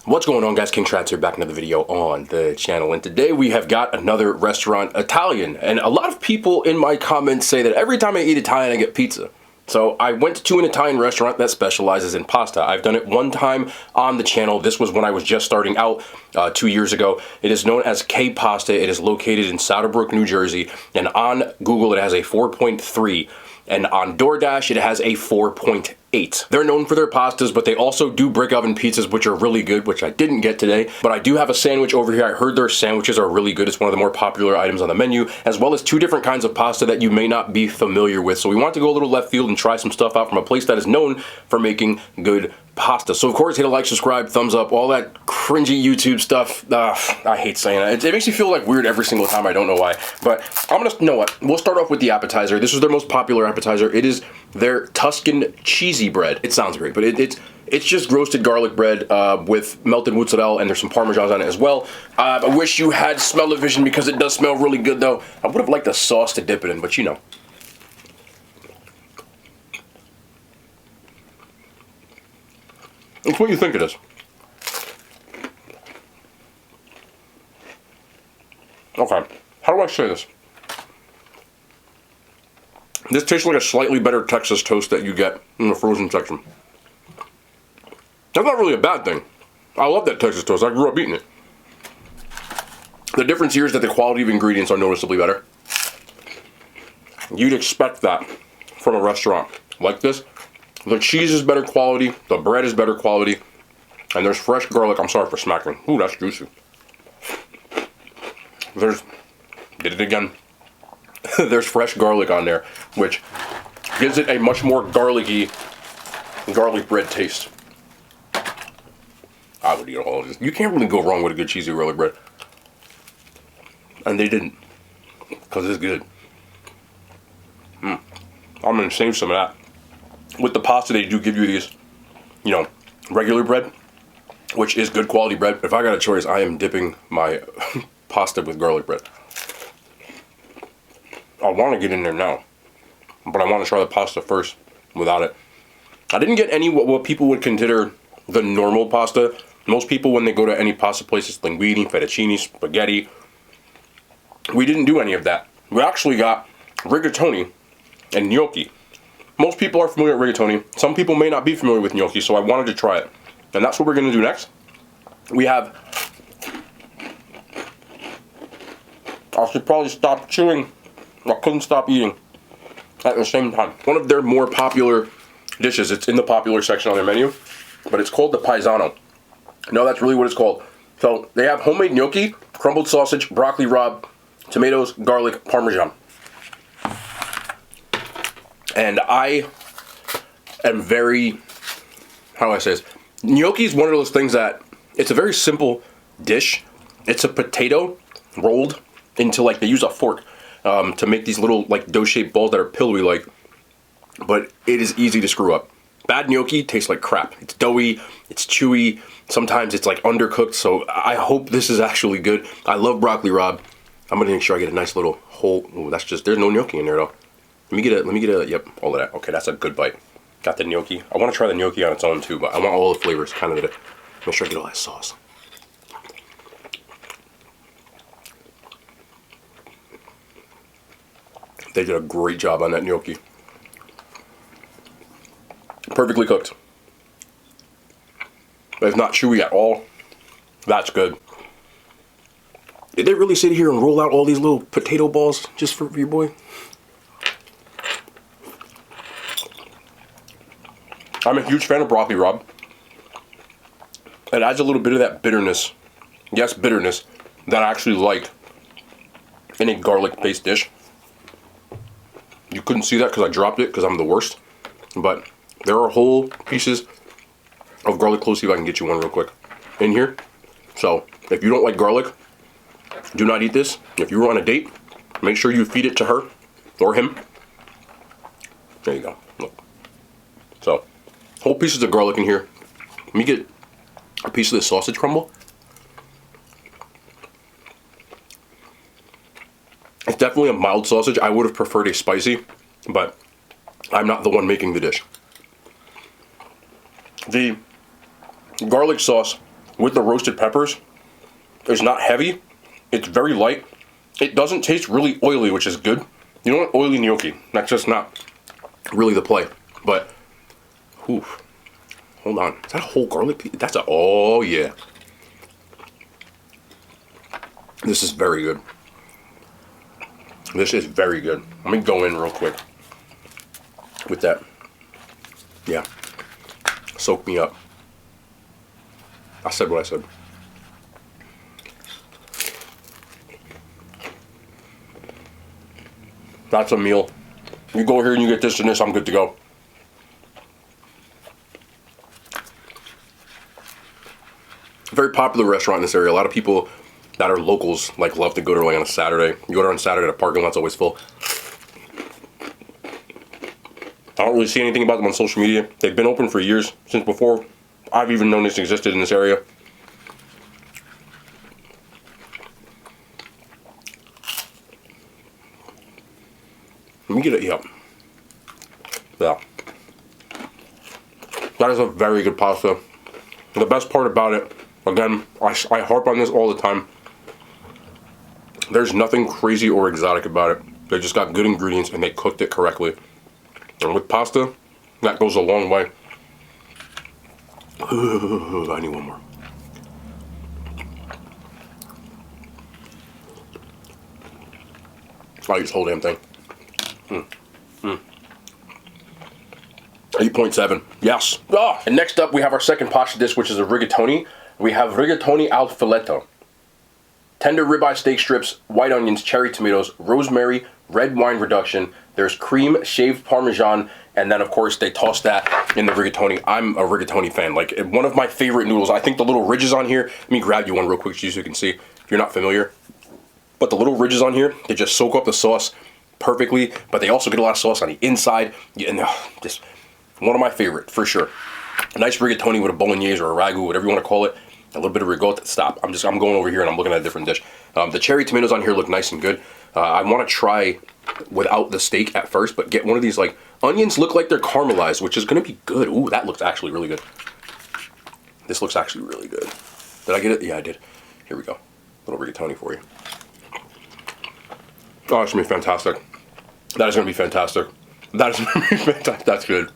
What's going on, guys? King Trats here, back in another video on the channel, and today we have got another restaurant, Italian. And a lot of people in my comments say that every time I eat Italian I get pizza. So I went to an Italian restaurant that specializes in pasta. I've done it one time on the channel. This was when I was just starting out 2 years ago. It is known as K Pasta. It is located in Souderbrook, New Jersey, and on Google it has a 4.3. And on DoorDash, it has a 4.8. They're known for their pastas, but they also do brick oven pizzas, which are really good, which I didn't get today. But I do have a sandwich over here. I heard their sandwiches are really good. It's one of the more popular items on the menu, as well as two different kinds of pasta that you may not be familiar with. So we want to go a little left field and try some stuff out from a place that is known for making good pasta. So of course, hit a like, subscribe, thumbs up, all that cringy YouTube stuff. I hate saying that. It makes me feel like weird every single time. I don't know why. But you know what? We'll start off with the appetizer. This is their most popular appetizer. It is their Tuscan cheesy bread. It sounds great, but it's just roasted garlic bread with melted mozzarella, and there's some Parmesan on it as well. I wish you had smell-o-vision because it does smell really good, though. I would have liked a sauce to dip it in, but you know. It's what you think it is. Okay, how do I say this? This tastes like a slightly better Texas toast that you get in the frozen section. That's not really a bad thing. I love that Texas toast. I grew up eating it. The difference here is that the quality of ingredients are noticeably better. You'd expect that from a restaurant like this. The cheese is better quality, the bread is better quality, and there's fresh garlic. I'm sorry for smacking. Ooh, that's juicy. Did it again. There's fresh garlic on there, which gives it a much more garlic bread taste. I would eat all of this. You can't really go wrong with a good cheesy garlic bread. And they didn't, because it's good. I'm gonna save some of that. With the pasta, they do give you these, you know, regular bread, which is good quality bread. If I got a choice, I am dipping my pasta with garlic bread. I want to get in there now, but I want to try the pasta first without it. I didn't get any what people would consider the normal pasta. Most people, when they go to any pasta places, linguine, fettuccine, spaghetti, we didn't do any of that. We actually got rigatoni and gnocchi. Most people are familiar with rigatoni. Some people may not be familiar with gnocchi, so I wanted to try it. And that's what we're going to do next. We have... I should probably stop chewing. I couldn't stop eating at the same time. One of their more popular dishes. It's in the popular section on their menu, but it's called the paisano. No, that's really what it's called. So they have homemade gnocchi, crumbled sausage, broccoli rabe, tomatoes, garlic, Parmesan. And I am very, how do I say this? Gnocchi is one of those things that, it's a very simple dish. It's a potato rolled into, like, they use a fork to make these little, like, dough-shaped balls that are pillowy, like, but it is easy to screw up. Bad gnocchi tastes like crap. It's doughy, it's chewy, sometimes it's, like, undercooked, so I hope this is actually good. I love broccoli rabe. I'm gonna make sure I get a nice little whole, ooh, that's just, there's no gnocchi in there, though. Let me get a, yep, all of that. Okay, that's a good bite. Got the gnocchi. I want to try the gnocchi on its own too, but I want all the flavors, kind of, make sure I get all that sauce. They did a great job on that gnocchi. Perfectly cooked. It's not chewy at all. That's good. Did they really sit here and roll out all these little potato balls just for your boy? I'm a huge fan of broccoli rabe. It adds a little bit of that bitterness. Yes, bitterness that I actually like in a garlic-based dish. You couldn't see that because I dropped it because I'm the worst. But there are whole pieces of garlic cloves. See if I can get you one real quick in here. So if you don't like garlic, do not eat this. If you were on a date, make sure you feed it to her or him. There you go. Look. So whole pieces of garlic in here. Let me get a piece of this sausage crumble. It's definitely a mild sausage. I would have preferred a spicy, but I'm not the one making the dish. The garlic sauce with the roasted peppers is not heavy. It's very light. It doesn't taste really oily, which is good. You don't want oily gnocchi. That's just not really the play. But, whew. Hold on. Is that a whole garlic piece? That's a, oh yeah. This is very good. This is very good. Let me go in real quick with that. Yeah. Soak me up. I said what I said. That's a meal. You go here and you get this and this, I'm good to go. Very popular restaurant in this area. A lot of people that are locals like love to go there like on a Saturday. You go there on Saturday, the parking lot's always full. I don't really see anything about them on social media. They've been open for years, since before I've even known this existed in this area. Let me get it, yep. Yeah. That is a very good pasta. The best part about it, again, I harp on this all the time. There's nothing crazy or exotic about it. They just got good ingredients and they cooked it correctly. And with pasta, that goes a long way. I need one more. I eat this whole damn thing. 8.7. Yes. Oh. And next up, we have our second pasta dish, which is a rigatoni. We have rigatoni al filetto. Tender ribeye steak strips, white onions, cherry tomatoes, rosemary, red wine reduction. There's cream, shaved parmesan, and then of course they toss that in the rigatoni. I'm a rigatoni fan. Like, one of my favorite noodles. I think the little ridges on here. Let me grab you one real quick so you can see if you're not familiar. But the little ridges on here, they just soak up the sauce perfectly. But they also get a lot of sauce on the inside. And just one of my favorite for sure. A nice rigatoni with a bolognese or a ragu, whatever you want to call it. A little bit of ricotta. Stop. I'm going over here and I'm looking at a different dish. The cherry tomatoes on here look nice and good. I want to try without the steak at first, but get one of these, like, onions look like they're caramelized, which is going to be good. Ooh, that looks actually really good. This looks actually really good. Did I get it? Yeah, I did. Here we go. Little rigatoni for you. Oh, it's going to be fantastic. That is going to be fantastic. That is going to be fantastic. That's good.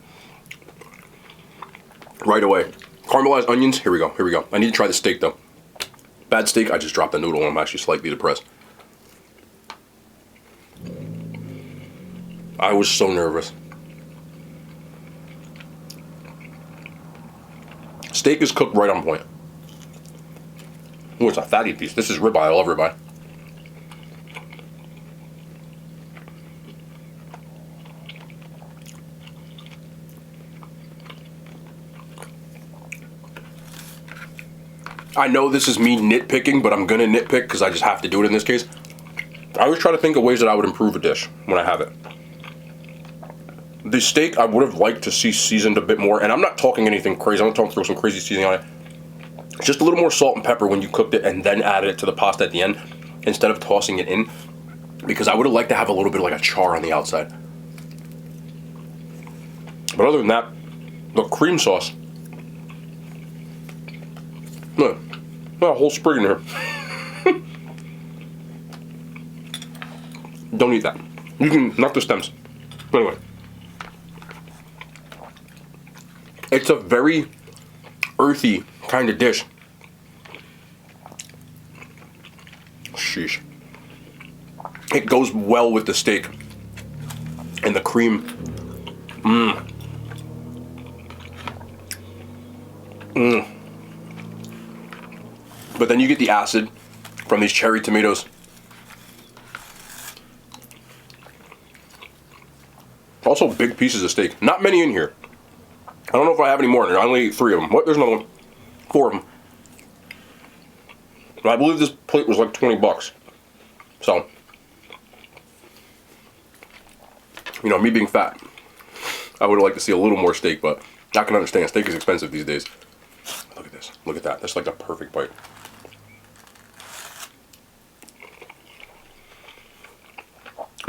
Right away. Caramelized onions. Here we go. Here we go. I need to try the steak, though. Bad steak. I just dropped the noodle and I'm actually slightly depressed. I was so nervous. Steak is cooked right on point. Ooh, it's a fatty piece. This is ribeye. I love ribeye. I know this is me nitpicking, but I'm gonna nitpick because I just have to do it in this case. I always try to think of ways that I would improve a dish when I have it. The steak I would have liked to see seasoned a bit more, and I'm not talking anything crazy. I'm not talking throw some crazy seasoning on it. Just a little more salt and pepper when you cooked it and then added it to the pasta at the end instead of tossing it in, because I would have liked to have a little bit of like a char on the outside. But other than that, the cream sauce. Look, a whole sprig in here. Don't eat that. You can, not the stems. But anyway. It's a very earthy kind of dish. Sheesh. It goes well with the steak. And the cream. But then you get the acid from these cherry tomatoes. Also big pieces of steak. Not many in here. I don't know if I have any more in here. I only ate 3 of them. What? There's another one. 4 of them. And I believe this plate was like 20 bucks. So, you know, me being fat, I would like to see a little more steak, but I can understand. Steak is expensive these days. Look at this. Look at that. That's like the perfect bite.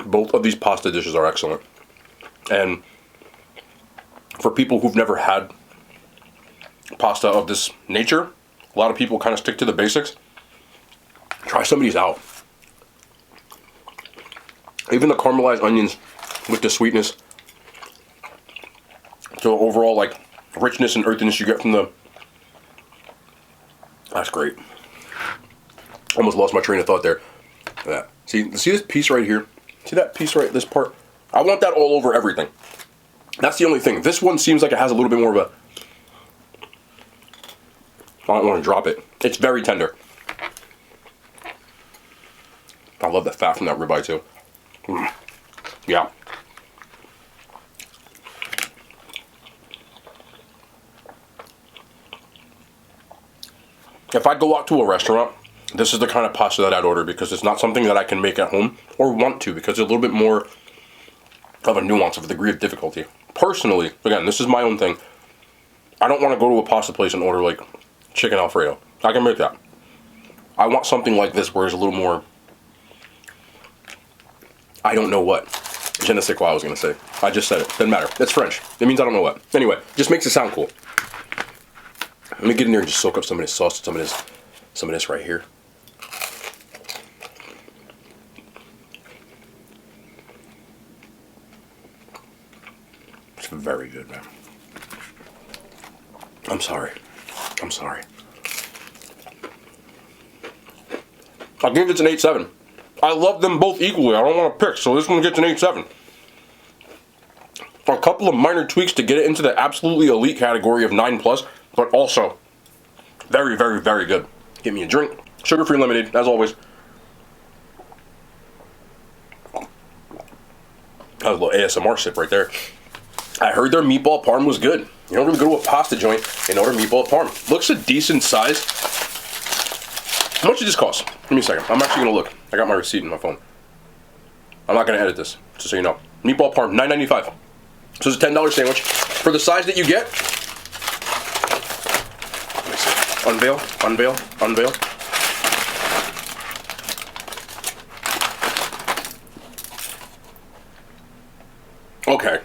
Both of these pasta dishes are excellent. And for people who've never had pasta of this nature, A lot of people kind of stick to the basics. Try some of these out. Even the caramelized onions with the sweetness. So overall, like, richness and earthiness you get from the... That's great. Almost lost my train of thought there. Yeah. See this piece right here? See that piece right, this part? I want that all over everything. That's the only thing. This one seems like it has a little bit more of a... I don't want to drop it. It's very tender. I love the fat from that ribeye too. Yeah. If I go out to a restaurant, this is the kind of pasta that I'd order because it's not something that I can make at home or want to because it's a little bit more of a nuance, of a degree of difficulty. Personally, again, this is my own thing. I don't want to go to a pasta place and order like chicken Alfredo. I can make that. I want something like this where it's a little more... I don't know what. Je ne sais quoi I was going to say. I just said it. Doesn't matter. It's French. It means I don't know what. Anyway, just makes it sound cool. Let me get in there and just soak up some of this sauce, some of this right here. It's very good, man. I'm sorry. I'm sorry. I'll give it an 8.7. I love them both equally. I don't want to pick, so this one gets an 8.7. A couple of minor tweaks to get it into the absolutely elite category of 9+, but also very, very, very good. Give me a drink. Sugar-free lemonade, as always. That was a little ASMR sip right there. I heard their meatball parm was good. You don't really go to a pasta joint and order meatball parm. Looks a decent size. How much did this cost? Give me a second. I'm actually going to look. I got my receipt in my phone. I'm not going to edit this, just so you know. Meatball parm, $9.95. So it's a $10 sandwich. For the size that you get, let me see. Unveil, unveil, unveil. Okay.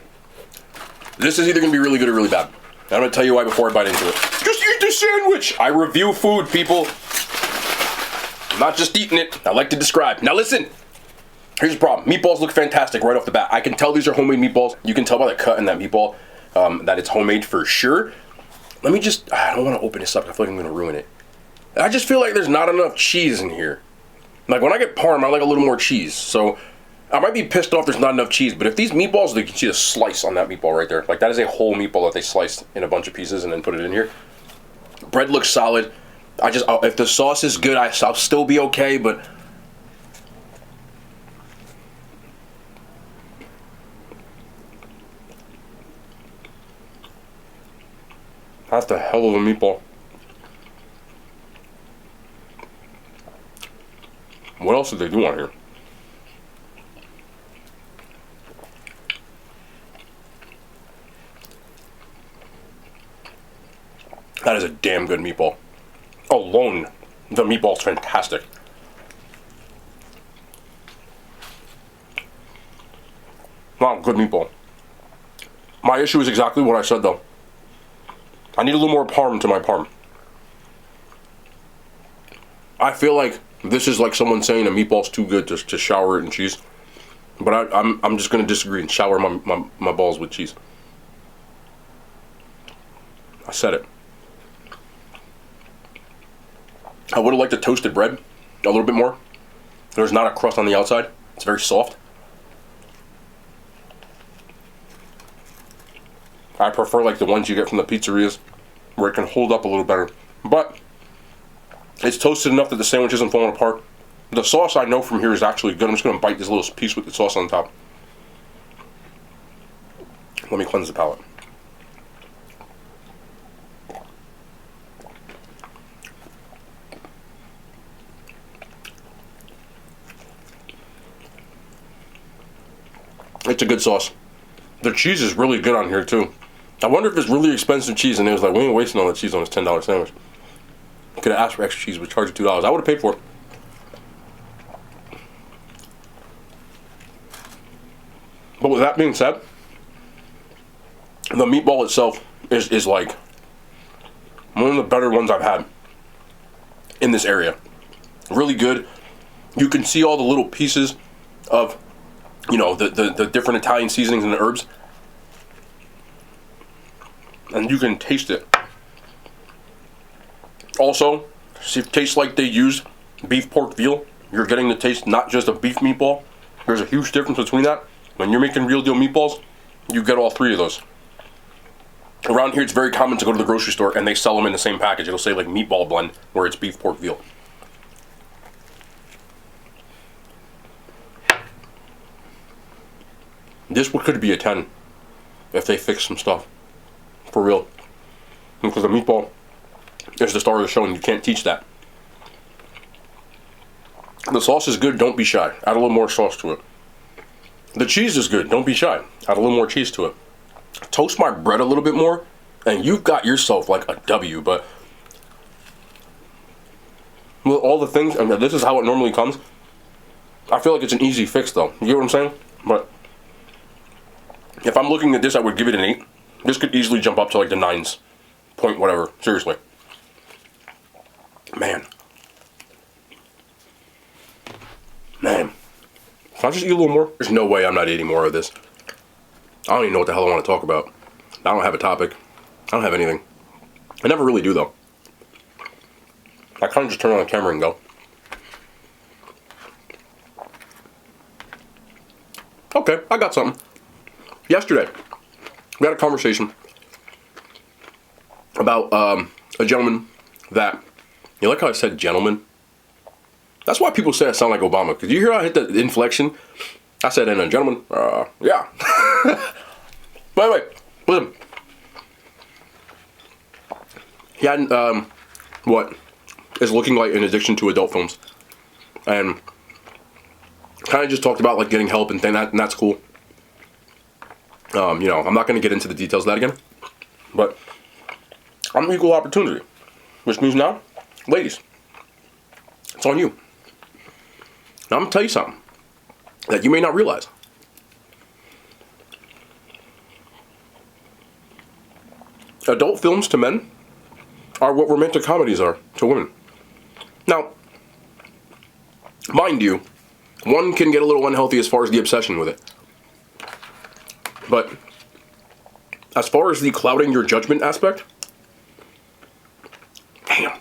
This is either going to be really good or really bad. I'm going to tell you why before I bite into it. Just eat the sandwich! I review food, people. I'm not just eating it. I like to describe. Now listen. Here's the problem. Meatballs look fantastic right off the bat. I can tell these are homemade meatballs. You can tell by the cut in that meatball that it's homemade for sure. Let me just... I don't want to open this up. I feel like I'm going to ruin it. I just feel like there's not enough cheese in here. Like when I get parm, I like a little more cheese. So I might be pissed off there's not enough cheese. But if these meatballs, you can see the slice on that meatball right there. Like that is a whole meatball that they sliced in a bunch of pieces and then put it in here. Bread looks solid. If the sauce is good, I'll still be okay, but... That's the hell of a meatball. What else did they do on here? That is a damn good meatball. Alone, the meatball's fantastic. Wow, good meatball. My issue is exactly what I said though. I need a little more parm to my parm. I feel like this is like someone saying a meatball's too good to shower it in cheese. But I'm just going to disagree and shower my balls with cheese. I said it. I would have liked the toasted bread a little bit more. There's not a crust on the outside. It's very soft. I prefer like the ones you get from the pizzerias where it can hold up a little better. But it's toasted enough that the sandwich isn't falling apart. The sauce I know from here is actually good. I'm just going to bite this little piece with the sauce on top. Let me cleanse the palate. It's a good sauce. The cheese is really good on here too. I wonder if it's really expensive cheese and it was like, we ain't wasting all that cheese on this $10 sandwich. Could have asked for extra cheese, but charged $2. I would have paid for it. But with that being said, the meatball itself is like one of the better ones I've had. in this area. Really good. You can see all the little pieces of, you know, the different Italian seasonings and the herbs. And you can taste it. Also, it tastes like they used beef, pork, veal. You're getting the taste not just of beef meatball. There's a huge difference between that. When you're making real deal meatballs, you get all three of those. Around here, it's very common to go to the grocery store and they sell them in the same package. It'll say like meatball blend, where it's beef, pork, veal. This could be a 10 if they fix some stuff. For real. Because the meatball is the star of the show and you can't teach that. The sauce is good, don't be shy. Add a little more sauce to it. The cheese is good, don't be shy. Add a little more cheese to it. Toast my bread a little bit more, and you've got yourself like a W, but with all the things, and this is how it normally comes, I feel like it's an easy fix though. You get what I'm saying? But if I'm looking at this, I would give it an 8. This could easily jump up to like the 9s. Point whatever. Seriously. Man. Man. Can I just eat a little more? There's no way I'm not eating more of this. I don't even know what the hell I want to talk about. I don't have a topic. I don't have anything. I never really do though. I kind of just turn on the camera and go. Okay, I got something. Yesterday, we had a conversation about a gentleman that, you like how I said gentleman? That's why people say I sound like Obama, because you hear how I hit the inflection? I said, and a gentleman, yeah. By the way, listen. He had, what is looking like an addiction to adult films. And kind of just talked about like getting help and that's cool. You know, I'm not going to get into the details of that again. But I'm equal opportunity. Which means now, ladies, it's on you. Now I'm going to tell you something that you may not realize. Adult films to men are what romantic comedies are to women. Now, mind you, one can get a little unhealthy as far as the obsession with it. But as far as the clouding your judgment aspect, damn.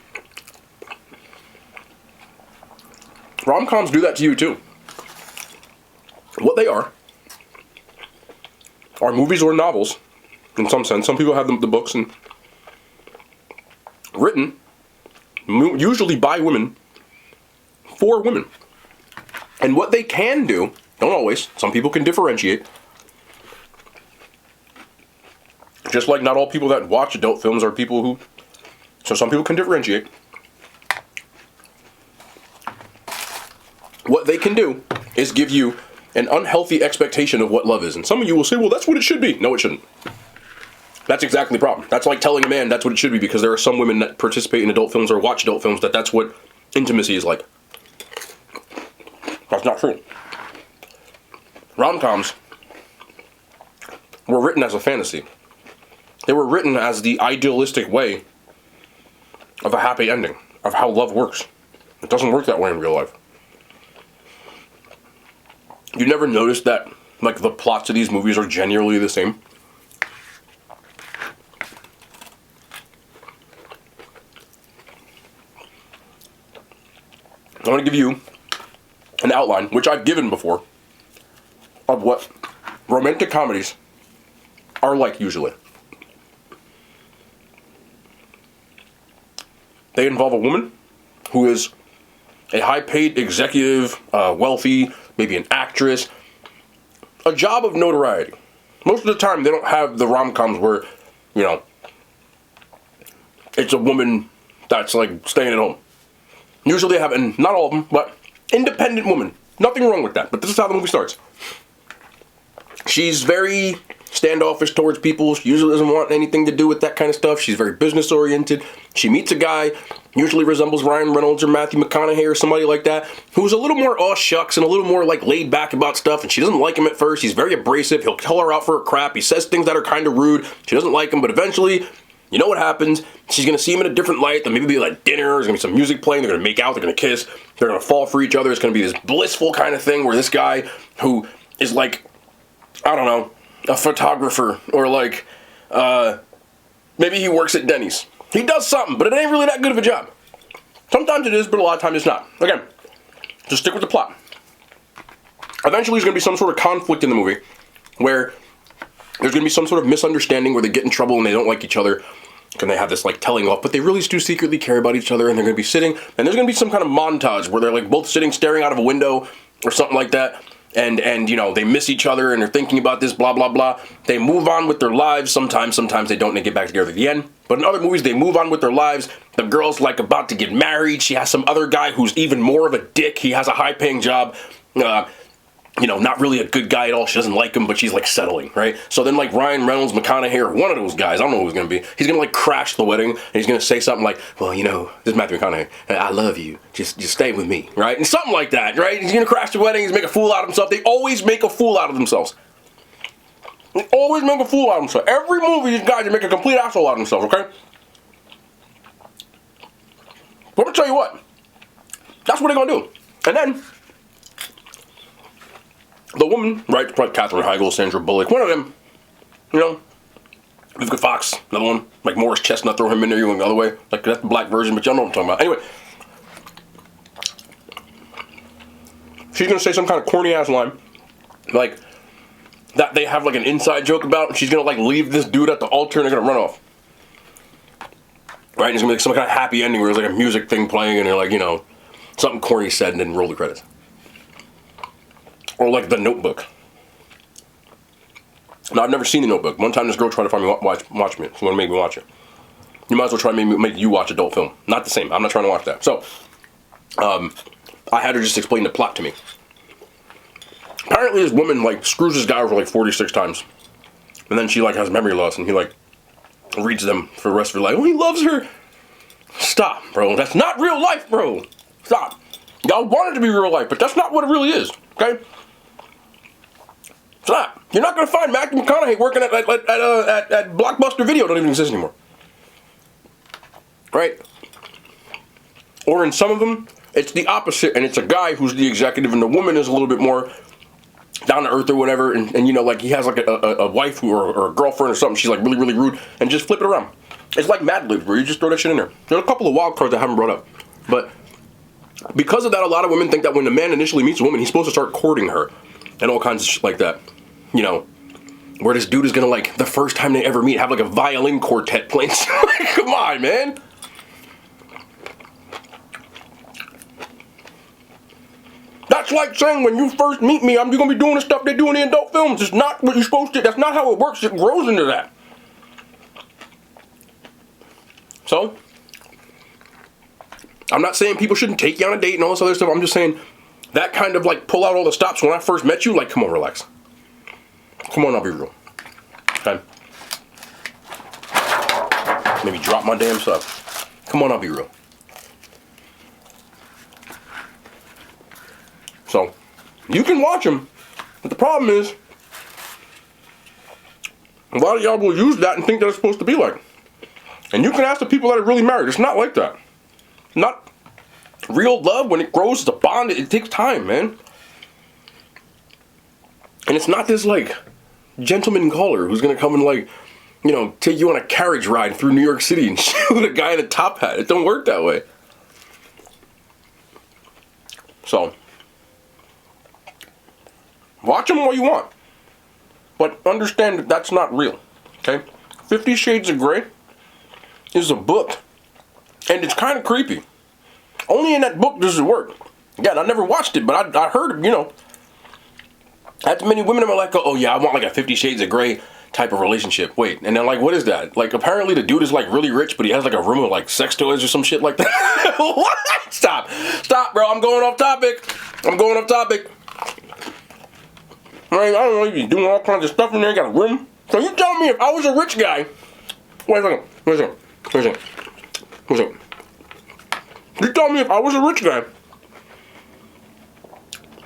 Rom-coms do that to you too. What they are movies or novels, in some sense. Some people have the books and written, usually by women, for women. And what they can do, don't always, some people can differentiate. Just like not all people that watch adult films are people who, so some people can differentiate. What they can do is give you an unhealthy expectation of what love is. And some of you will say, well, that's what it should be. No, it shouldn't. That's exactly the problem. That's like telling a man that's what it should be, because there are some women that participate in adult films or watch adult films that's what intimacy is like. That's not true. Rom-coms were written as a fantasy. They were written as the idealistic way of a happy ending, of how love works. It doesn't work that way in real life. You never noticed that, like, the plots of these movies are generally the same? I'm going to give you an outline, which I've given before, of what romantic comedies are like usually. They involve a woman who is a high-paid executive, wealthy, maybe an actress, a job of notoriety. Most of the time, they don't have the rom-coms where, you know, it's a woman that's like staying at home. Usually they have, and not all of them, but independent woman. Nothing wrong with that, but this is how the movie starts. She's very standoffish towards people. She usually doesn't want anything to do with that kind of stuff. She's very business oriented. She meets a guy, usually resembles Ryan Reynolds or Matthew McConaughey or somebody like that, who's a little more aw shucks and a little more like laid back about stuff, and she doesn't like him at first. He's very abrasive. He'll call her out for her crap. He says things that are kind of rude. She doesn't like him, but eventually You know what happens? She's gonna see him in a different light. There'll maybe be like dinner. There's gonna be some music playing. They're gonna make out. They're gonna kiss. They're gonna fall for each other. It's gonna be this blissful kind of thing where this guy who is like, I don't know, a photographer or like, maybe he works at Denny's. He does something, but it ain't really that good of a job. Sometimes it is, but a lot of times it's not. Again, just stick with the plot. Eventually there's gonna be some sort of conflict in the movie where there's going to be some sort of misunderstanding where they get in trouble and they don't like each other. And they have this like telling off, but they really do secretly care about each other, and they're going to be sitting, and there's going to be some kind of montage where they're like both sitting staring out of a window or something like that. And you know, they miss each other and they're thinking about this, blah, blah, blah. They move on with their lives. Sometimes they don't, and they get back together at the end. But in other movies, they move on with their lives. The girl's like about to get married. She has some other guy who's even more of a dick. He has a high paying job. You know, not really a good guy at all. She doesn't like him, but she's like settling, right? So then like Ryan Reynolds, McConaughey, or one of those guys, I don't know who it's going to be, he's going to like crash the wedding, and he's going to say something like, well, you know, this is Matthew McConaughey, I love you, just stay with me, right? And something like that, right? He's going to crash the wedding, he's going to make a fool out of himself. They always make a fool out of themselves. They always make a fool out of themselves. Every movie, these guys make a complete asshole out of themselves, okay? But I'm going to tell you what, that's what they're going to do. And then the woman, right, probably Katherine Heigl, Sandra Bullock, one of them, you know, Vivica Fox, another one, like Morris Chestnut, throw him in there, you went the other way, like that's the black version, but y'all know what I'm talking about. Anyway, she's gonna say some kind of corny ass line, like, that they have like an inside joke about, and she's gonna like leave this dude at the altar and they're gonna run off. Right, and it's gonna be like some kind of happy ending where there's like a music thing playing and they're like, you know, something corny said and then roll the credits. Or like The Notebook. Now, I've never seen The Notebook. One time this girl tried to find me watch me. She wanted to make me watch it. You might as well try to make you watch adult film. Not the same. I'm not trying to watch that. So, I had her just explain the plot to me. Apparently this woman like screws this guy over like 46 times. And then she like has memory loss and he like reads them for the rest of her life. Oh, he loves her. Stop, bro. That's not real life, bro. Stop. Y'all want it to be real life, but that's not what it really is. Okay? It's not. You're not going to find Matthew McConaughey working at Blockbuster Video. Don't even exist anymore. Right? Or in some of them, it's the opposite, and it's a guy who's the executive, and the woman is a little bit more down to earth or whatever, and you know, like he has like a wife or a girlfriend or something, she's like really, really rude, and just flip it around. It's like Mad Libs, where you just throw that shit in there. There's a couple of wild cards I haven't brought up, but because of that, a lot of women think that when the man initially meets a woman, he's supposed to start courting her, and all kinds of shit like that. You know, where this dude is gonna like, the first time they ever meet, have like a violin quartet playing. Come on, man. That's like saying when you first meet me, you're gonna be doing the stuff they do in the adult films. It's not what you're supposed to. That's not how it works. It grows into that. So, I'm not saying people shouldn't take you on a date and all this other stuff. I'm just saying that kind of like pull out all the stops when I first met you. Like, come on, relax. Come on, I'll be real. Okay? Maybe drop my damn stuff. Come on, I'll be real. So, you can watch them, but the problem is, a lot of y'all will use that and think that it's supposed to be like. And you can ask the people that are really married. It's not like that. Not real love. When it grows, it's a bond. It takes time, man. And it's not this, like, gentleman caller who's going to come and, like, you know, take you on a carriage ride through New York City and shoot a guy in a top hat. It don't work that way. So, watch them all you want. But understand that that's not real. Okay? 50 Shades of Grey is a book. And it's kind of creepy. Only in that book does it work. Again, I never watched it, but I heard, you know, as many women are like, oh yeah, I want like a 50 Shades of Grey type of relationship. Wait, and then like, what is that? Like, apparently the dude is like really rich, but he has like a room of like sex toys or some shit like that. What? Stop, bro. I'm going off topic. I don't know, you're doing all kinds of stuff in there. You got a room. So you tell me if I was a rich guy. Wait a second. You tell me if I was a rich guy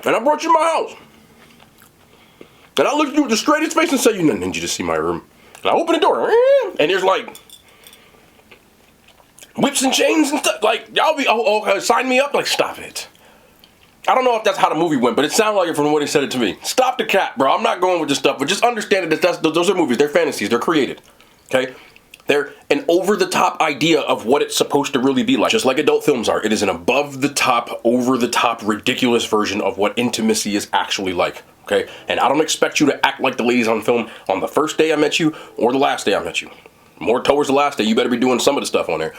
and I brought you to my house and I looked at you with the straightest face and said, you need you to see my room. And I open the door and there's like whips and chains and stuff. Like, y'all be, sign me up. Like, stop it. I don't know if that's how the movie went, but it sounded like it from what he said it to me. Stop the cap, bro. I'm not going with this stuff, but just understand that those are movies. They're fantasies. They're created. Okay? They're an over-the-top idea of what it's supposed to really be like. Just like adult films are. It is an above-the-top, over-the-top, ridiculous version of what intimacy is actually like. Okay? And I don't expect you to act like the ladies on film on the first day I met you or the last day I met you. More towards the last day, you better be doing some of the stuff on there.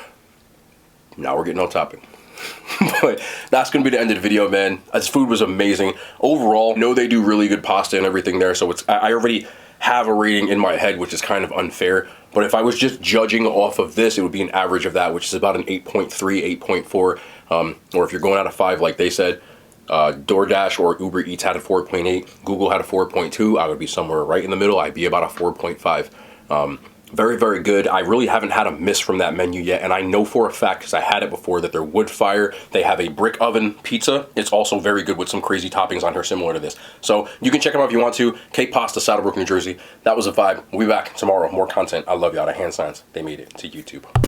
Now we're getting on topic. But that's going to be the end of the video, man. This food was amazing. Overall, I know they do really good pasta and everything there, so I already have a rating in my head, which is kind of unfair. But if I was just judging off of this, it would be an average of that, which is about an 8.3, 8.4. Or if you're going out of 5, like they said, DoorDash or Uber Eats had a 4.8. Google had a 4.2. I would be somewhere right in the middle. I'd be about a 4.5. Very, very good. I really haven't had a miss from that menu yet, and I know for a fact, because I had it before, that they're wood fire. They have a brick oven pizza. It's also very good with some crazy toppings on here similar to this. So you can check them out if you want to. Cape Pasta, Saddlebrook, New Jersey. That was a vibe. We'll be back tomorrow. More content. I love y'all. The hand signs. They made it to YouTube.